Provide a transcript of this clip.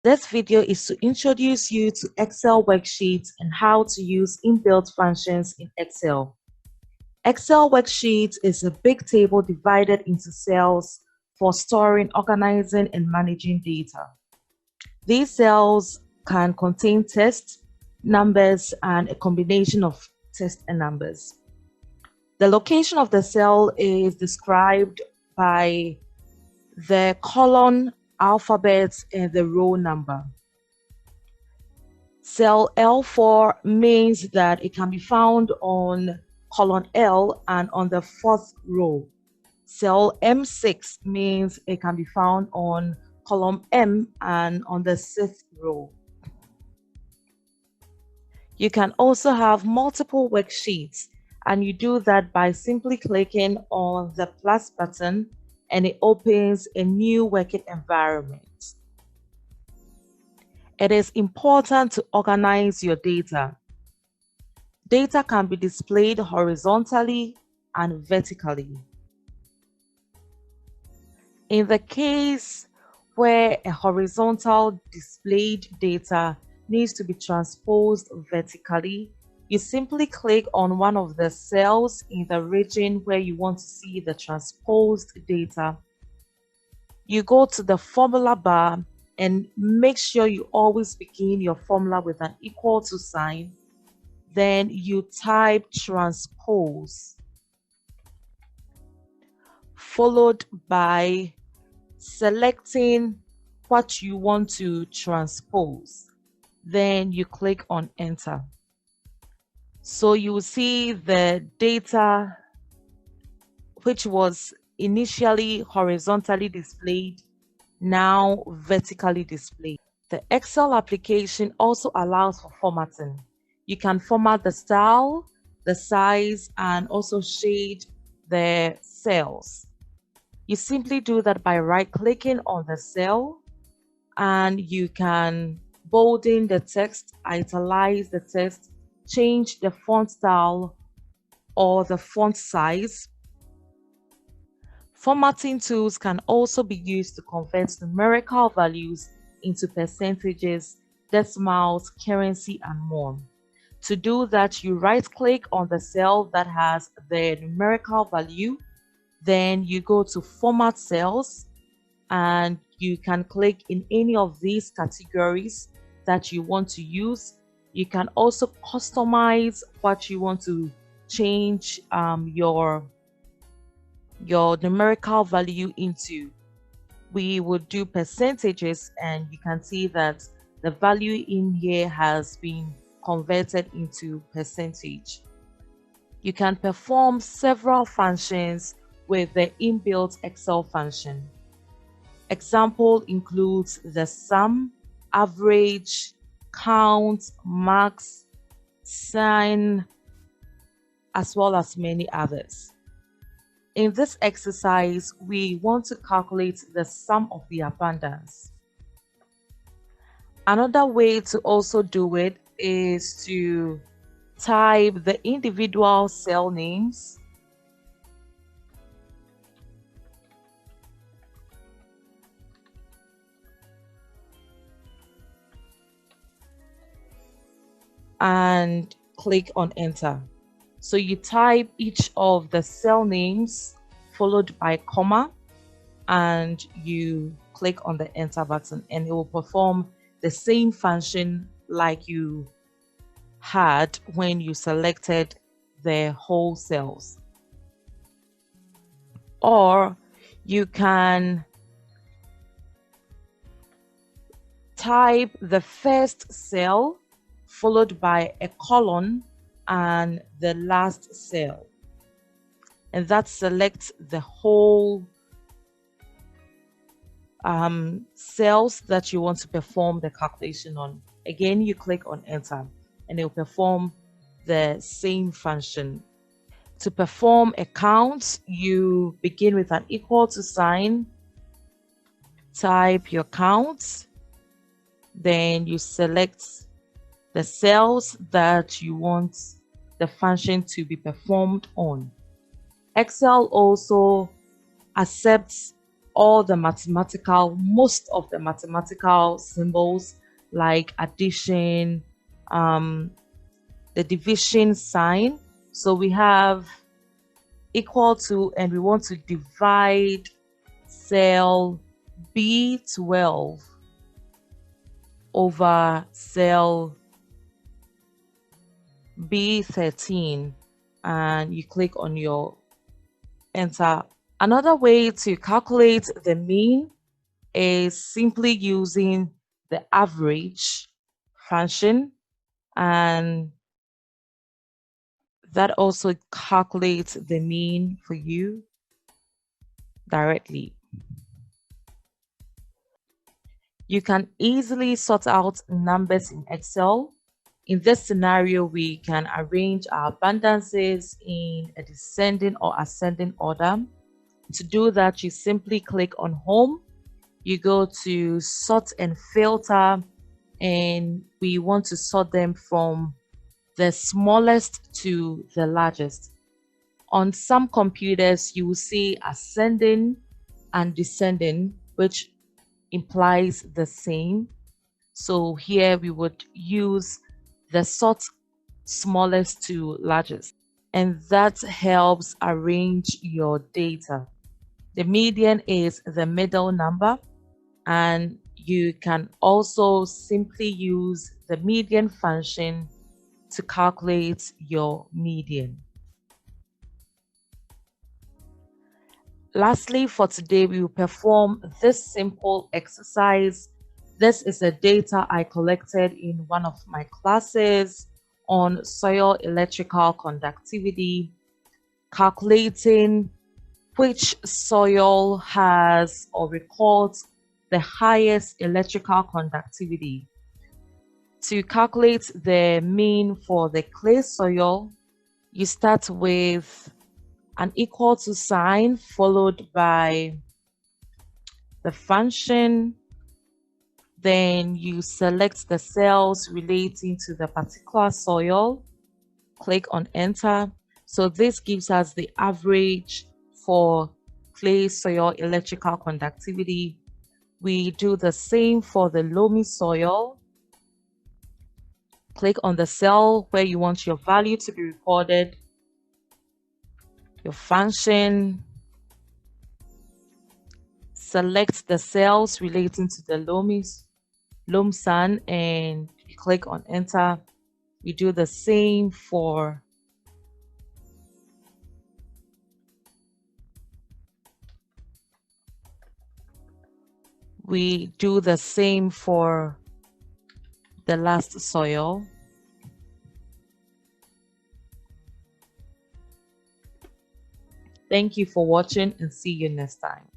This video is to introduce you to Excel worksheets and how to use inbuilt functions in Excel. Excel worksheets is a big table divided into cells for storing, organizing, and managing data. These cells can contain text, numbers, and a combination of text and numbers. The location of the cell is described by the column, alphabet, and the row number. Cell L4 means that it can be found on column L and on the fourth row. Cell M6 means it can be found on column M and on the sixth row. You can also have multiple worksheets, and you do that by simply clicking on the plus button and it opens a new working environment. It is important to organize your data. Data can be displayed horizontally and vertically. In the case where a horizontal displayed data needs to be transposed vertically, you simply click on one of the cells in the region where you want to see the transposed data. You go to the formula bar and make sure you always begin your formula with an equal to sign. Then you type transpose, followed by selecting what you want to transpose. Then you click on enter. So you will see the data which was initially horizontally displayed, now vertically displayed. The Excel application also allows for formatting. You can format the style, the size, and also shade the cells. You simply do that by right-clicking on the cell, and you can bolden the text, italize the text, change the font style or the font size. Formatting tools can also be used to convert numerical values into percentages, decimals, currency, and more. To do that, you right-click on the cell that has the numerical value, then you go to Format Cells, and you can click in any of these categories that you want to use. You can also customize what you want to change your numerical value into. We would do percentages, and you can see that the value in here has been converted into percentage. You can perform several functions with the inbuilt Excel function. Example includes the sum, average, count, max, sign, as well as many others. In this exercise, we want to calculate the sum of the abundance. Another way to also do it is to type the individual cell names and click on enter. So you type each of the cell names followed by comma, and you click on the enter button, and it will perform the same function like you had when you selected the whole cells. Or you can type the first cell followed by a colon and the last cell, and that selects the whole cells that you want to perform the calculation on. Again, you click on enter, and it will perform the same function. To perform a count, you begin with an equal to sign, type your count, then you select the cells that you want the function to be performed on. Excel also accepts all the most of the mathematical symbols like addition, the division sign. So we have equal to, and we want to divide cell B12 over cell B13, and you click on your enter. Another way to calculate the mean is simply using the average function, and that also calculates the mean for you directly. You can easily sort out numbers in Excel. In this scenario, we can arrange our abundances in a descending or ascending order. To do that, you simply click on Home. You go to Sort and Filter, and we want to sort them from the smallest to the largest. On some computers, you will see ascending and descending, which implies the same. So here we would use the sort smallest to largest, and that helps arrange your data. The median is the middle number, and you can also simply use the median function to calculate your median. Lastly, for today, we will perform this simple exercise. This is the data I collected in one of my classes on soil electrical conductivity, calculating which soil has or records the highest electrical conductivity. To calculate the mean for the clay soil, you start with an equal to sign followed by the function. Then you select the cells relating to the particular soil, click on enter. So this gives us the average for clay soil electrical conductivity. We do the same for the loamy soil. Click on the cell where you want your value to be recorded, your function, select the cells relating to the loam sand, and click on enter. We do the same for the last soil. Thank you for watching, and see you next time.